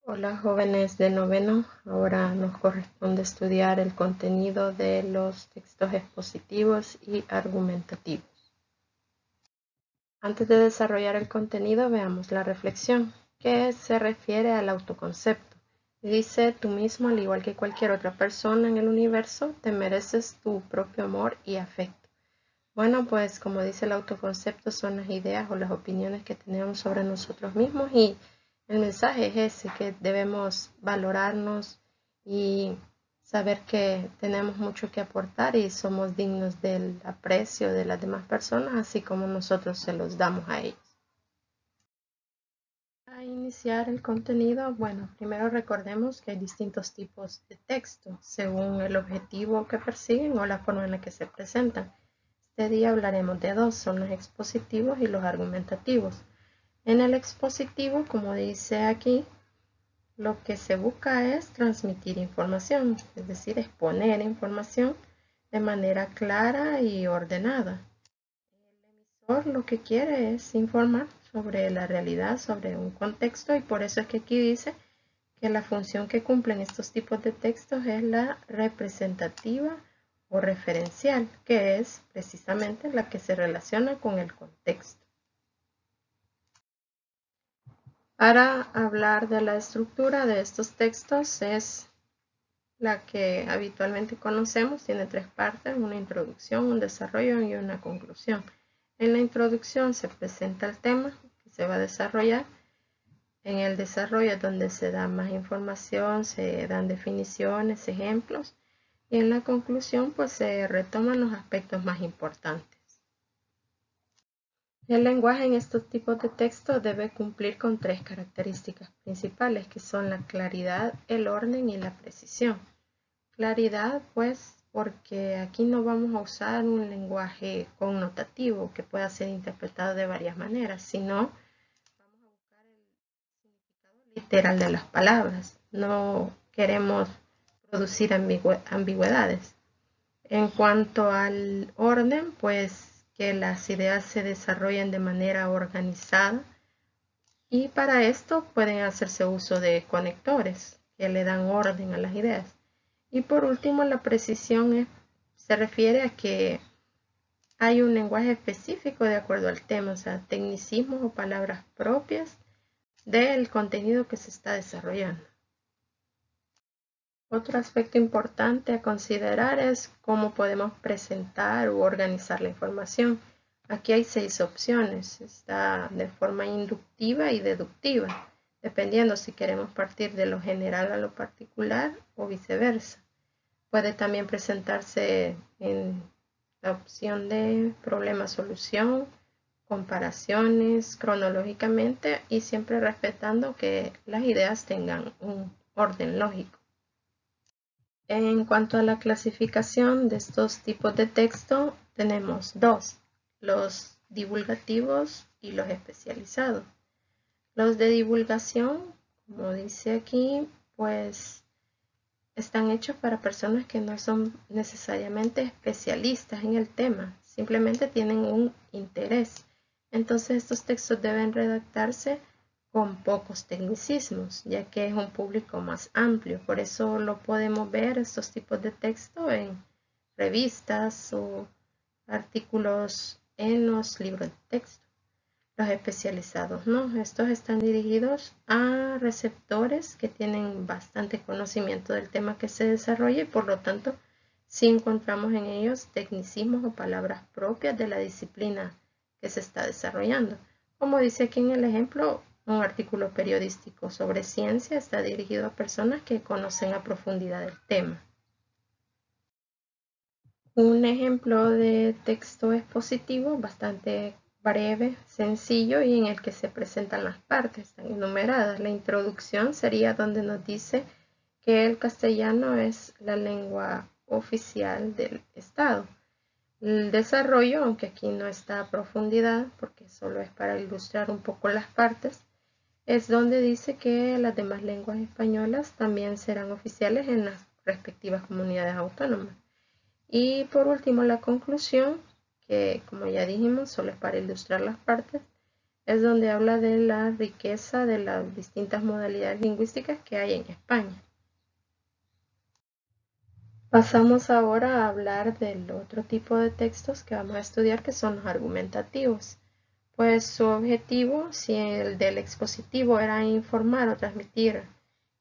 Hola jóvenes de noveno, ahora nos corresponde estudiar el contenido de los textos expositivos y argumentativos. Antes de desarrollar el contenido, veamos la reflexión, que se refiere al autoconcepto. Dice, tú mismo, al igual que cualquier otra persona en el universo, te mereces tu propio amor y afecto. Bueno, pues como dice el autoconcepto, son las ideas o las opiniones que tenemos sobre nosotros mismos y el mensaje es ese, que debemos valorarnos y saber que tenemos mucho que aportar y somos dignos del aprecio de las demás personas, así como nosotros se los damos a ellos. Para iniciar el contenido, bueno, primero recordemos que hay distintos tipos de texto según el objetivo que persiguen o la forma en la que se presentan. Este día hablaremos de dos, son los expositivos y los argumentativos. En el expositivo, como dice aquí, lo que se busca es transmitir información, es decir, exponer información de manera clara y ordenada. El emisor lo que quiere es informar sobre la realidad, sobre un contexto, y por eso es que aquí dice que la función que cumplen estos tipos de textos es la representativa o referencial, que es precisamente la que se relaciona con el contexto. Para hablar de la estructura de estos textos es la que habitualmente conocemos, tiene tres partes, una introducción, un desarrollo y una conclusión. En la introducción se presenta el tema que se va a desarrollar. En el desarrollo es donde se da más información, se dan definiciones, ejemplos, y en la conclusión pues se retoman los aspectos más importantes. El lenguaje en estos tipos de texto debe cumplir con tres características principales, que son la claridad, el orden y la precisión. Claridad, pues, porque aquí no vamos a usar un lenguaje connotativo que pueda ser interpretado de varias maneras, sino vamos a buscar el significado literal de las palabras. No queremos producir ambigüedades. En cuanto al orden, pues que las ideas se desarrollen de manera organizada y para esto pueden hacerse uso de conectores que le dan orden a las ideas. Y por último, la precisión se refiere a que hay un lenguaje específico de acuerdo al tema, o sea, tecnicismos o palabras propias del contenido que se está desarrollando. Otro aspecto importante a considerar es cómo podemos presentar u organizar la información. Aquí hay 6 opciones, está de forma inductiva y deductiva, dependiendo si queremos partir de lo general a lo particular o viceversa. Puede también presentarse en la opción de problema-solución, comparaciones cronológicamente y siempre respetando que las ideas tengan un orden lógico. En cuanto a la clasificación de estos tipos de texto, tenemos dos, los divulgativos y los especializados. Los de divulgación, como dice aquí, pues están hechos para personas que no son necesariamente especialistas en el tema, simplemente tienen un interés. Entonces estos textos deben redactarse con pocos tecnicismos, ya que es un público más amplio. Por eso lo podemos ver estos tipos de texto en revistas o artículos en los libros de texto. Los especializados, ¿no? Estos están dirigidos a receptores que tienen bastante conocimiento del tema que se desarrolla y por lo tanto sí encontramos en ellos tecnicismos o palabras propias de la disciplina que se está desarrollando. Como dice aquí en el ejemplo, un artículo periodístico sobre ciencia está dirigido a personas que conocen a profundidad el tema. Un ejemplo de texto expositivo bastante breve, sencillo y en el que se presentan las partes, están enumeradas. La introducción sería donde nos dice que el castellano es la lengua oficial del Estado. El desarrollo, aunque aquí no está a profundidad, porque solo es para ilustrar un poco las partes, es donde dice que las demás lenguas españolas también serán oficiales en las respectivas comunidades autónomas. Y por último, la conclusión, que como ya dijimos, solo es para ilustrar las partes, es donde habla de la riqueza de las distintas modalidades lingüísticas que hay en España. Pasamos ahora a hablar del otro tipo de textos que vamos a estudiar, que son los argumentativos. Pues su objetivo, si el del expositivo era informar o transmitir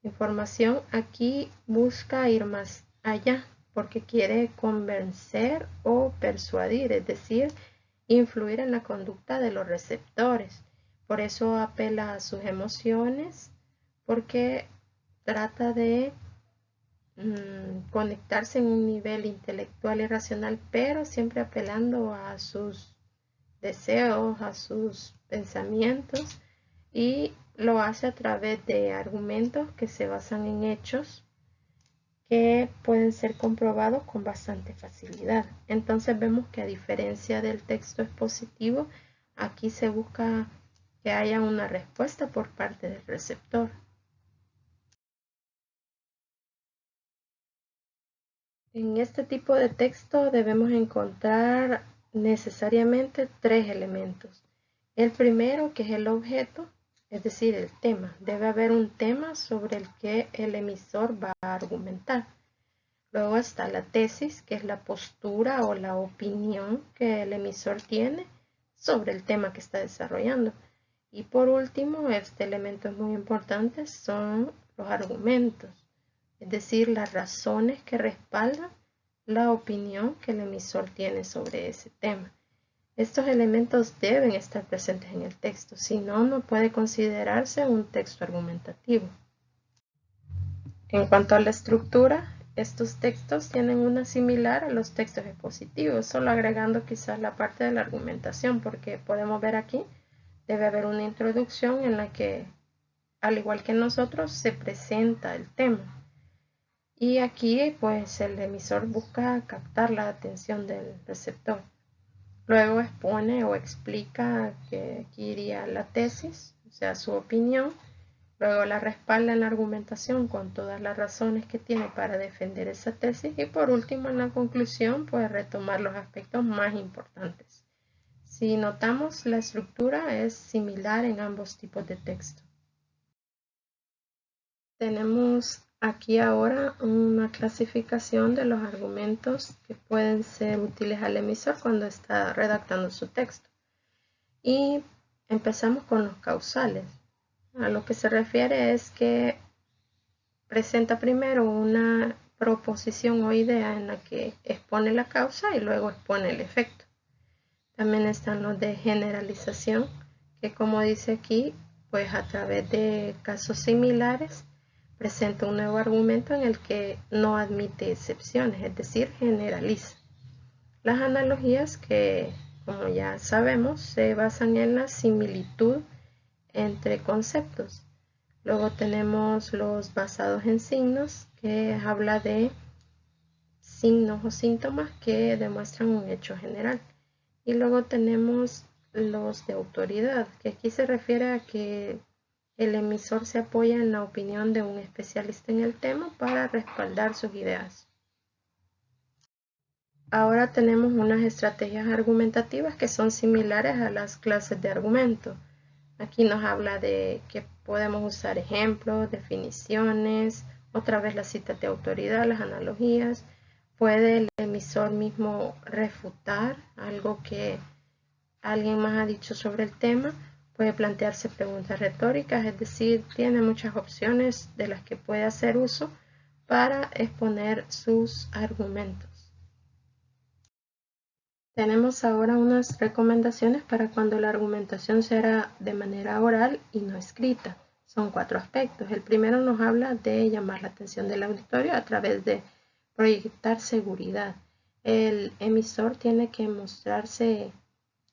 información, aquí busca ir más allá, porque quiere convencer o persuadir, es decir, influir en la conducta de los receptores. Por eso apela a sus emociones, porque trata de conectarse en un nivel intelectual y racional, pero siempre apelando a sus deseos, a sus pensamientos, y lo hace a través de argumentos que se basan en hechos que pueden ser comprobados con bastante facilidad. Entonces vemos que, a diferencia del texto expositivo, aquí se busca que haya una respuesta por parte del receptor. En este tipo de texto debemos encontrar necesariamente tres elementos. El primero, que es el objeto, es decir, el tema. Debe haber un tema sobre el que el emisor va a argumentar. Luego está la tesis, que es la postura o la opinión que el emisor tiene sobre el tema que está desarrollando. Y por último, este elemento es muy importante, son los argumentos, es decir, las razones que respaldan la opinión que el emisor tiene sobre ese tema. Estos elementos deben estar presentes en el texto, si no, no puede considerarse un texto argumentativo. En cuanto a la estructura, estos textos tienen una similar a los textos expositivos, solo agregando quizás la parte de la argumentación, porque podemos ver aquí, debe haber una introducción en la que, al igual que nosotros, se presenta el tema. Y aquí, pues, el emisor busca captar la atención del receptor. Luego expone o explica que aquí iría la tesis, o sea, su opinión. Luego la respalda en la argumentación con todas las razones que tiene para defender esa tesis. Y por último, en la conclusión, pues retomar los aspectos más importantes. Si notamos, la estructura es similar en ambos tipos de texto. Tenemos aquí ahora una clasificación de los argumentos que pueden ser útiles al emisor cuando está redactando su texto. Y empezamos con los causales. A lo que se refiere es que presenta primero una proposición o idea en la que expone la causa y luego expone el efecto. También están los de generalización, que, como dice aquí, pues a través de casos similares presenta un nuevo argumento en el que no admite excepciones, es decir, generaliza. Las analogías, que como ya sabemos, se basan en la similitud entre conceptos. Luego tenemos los basados en signos, que habla de signos o síntomas que demuestran un hecho general. Y luego tenemos los de autoridad, que aquí se refiere a que el emisor se apoya en la opinión de un especialista en el tema para respaldar sus ideas. Ahora tenemos unas estrategias argumentativas que son similares a las clases de argumento. Aquí nos habla de que podemos usar ejemplos, definiciones, otra vez las citas de autoridad, las analogías. Puede el emisor mismo refutar algo que alguien más ha dicho sobre el tema. Puede plantearse preguntas retóricas, es decir, tiene muchas opciones de las que puede hacer uso para exponer sus argumentos. Tenemos ahora unas recomendaciones para cuando la argumentación se hará de manera oral y no escrita. Son 4 aspectos. El primero nos habla de llamar la atención del auditorio a través de proyectar seguridad. El emisor tiene que mostrarse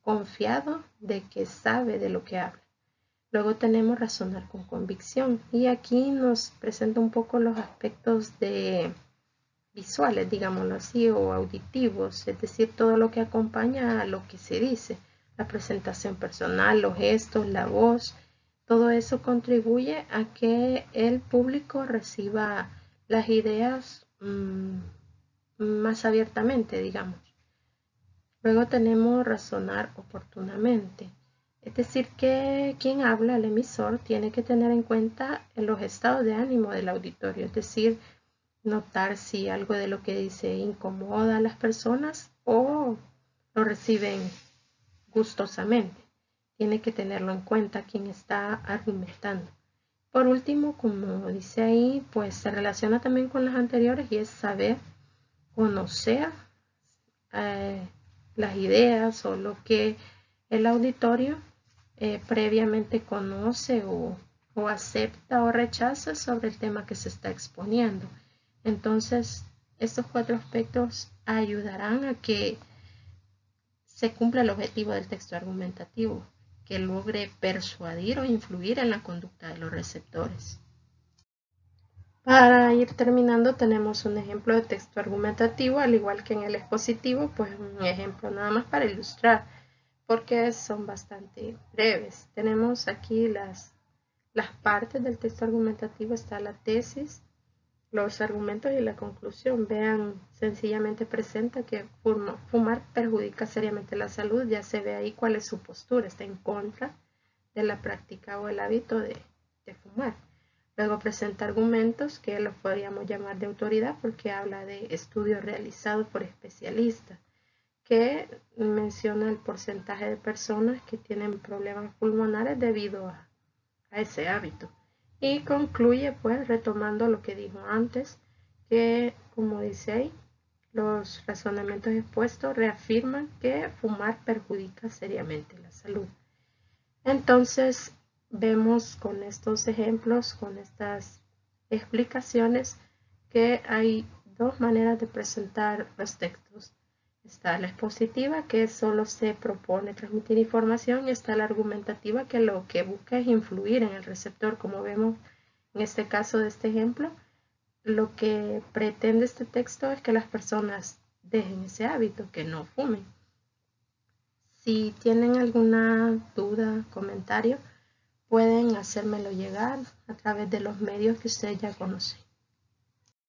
confiado de que sabe de lo que habla. Luego tenemos razonar con convicción, y aquí nos presenta un poco los aspectos de visuales, digámoslo así, o auditivos, es decir, todo lo que acompaña a lo que se dice, la presentación personal, los gestos, la voz, todo eso contribuye a que el público reciba las ideas más abiertamente, digamos. Luego tenemos razonar oportunamente. Es decir, que quien habla, el emisor, tiene que tener en cuenta los estados de ánimo del auditorio, es decir, notar si algo de lo que dice incomoda a las personas o lo reciben gustosamente. Tiene que tenerlo en cuenta quien está argumentando. Por último, como dice ahí, pues se relaciona también con las anteriores y es saber conocer las ideas o lo que el auditorio previamente conoce o acepta o rechaza sobre el tema que se está exponiendo. Entonces, estos 4 aspectos ayudarán a que se cumpla el objetivo del texto argumentativo, que logre persuadir o influir en la conducta de los receptores. Para ir terminando, tenemos un ejemplo de texto argumentativo, al igual que en el expositivo, pues un ejemplo nada más para ilustrar, porque son bastante breves. Tenemos aquí las partes del texto argumentativo, está la tesis, los argumentos y la conclusión. Vean, sencillamente presenta que fumar perjudica seriamente la salud, ya se ve ahí cuál es su postura, está en contra de la práctica o el hábito de fumar. Luego presenta argumentos que los podríamos llamar de autoridad porque habla de estudios realizados por especialistas, que menciona el porcentaje de personas que tienen problemas pulmonares debido a ese hábito. Y concluye pues retomando lo que dijo antes, que como dice ahí, los razonamientos expuestos reafirman que fumar perjudica seriamente la salud. Entonces, vemos con estos ejemplos, con estas explicaciones, que hay 2 maneras de presentar los textos. Está la expositiva, que solo se propone transmitir información, y está la argumentativa, que lo que busca es influir en el receptor. Como vemos en este caso de este ejemplo, lo que pretende este texto es que las personas dejen ese hábito, que no fumen. Si tienen alguna duda, comentario, pueden hacérmelo llegar a través de los medios que ustedes ya conocen.